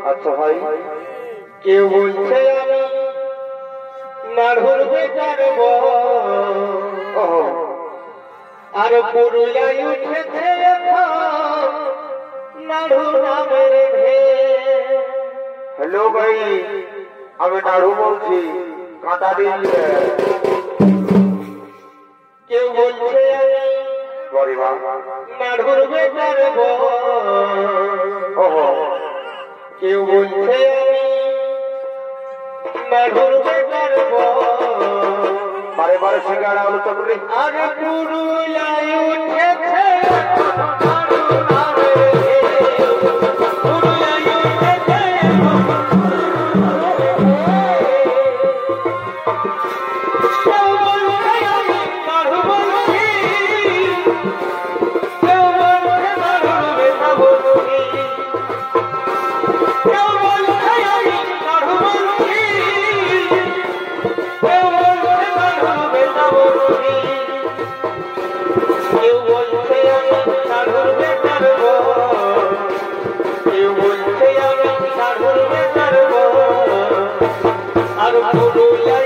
अच्छा भाई क्यों बोलते नाढ़ुर बेकार वो अरे पुरुलिया उठे नाढ़ुर नामेर भे हेलो भाई আমি নাড়ু বলছি কাঁটা দিয়ে কেউ বলছে গরিবা নাড়ুর বেকার গো ওহো কেউ বলছে নাড়ুর বেকার গো বারে বারে সিঙ্গাড়া আলু চটনি আরে পুরুলিয়ায় উঠেছে Guru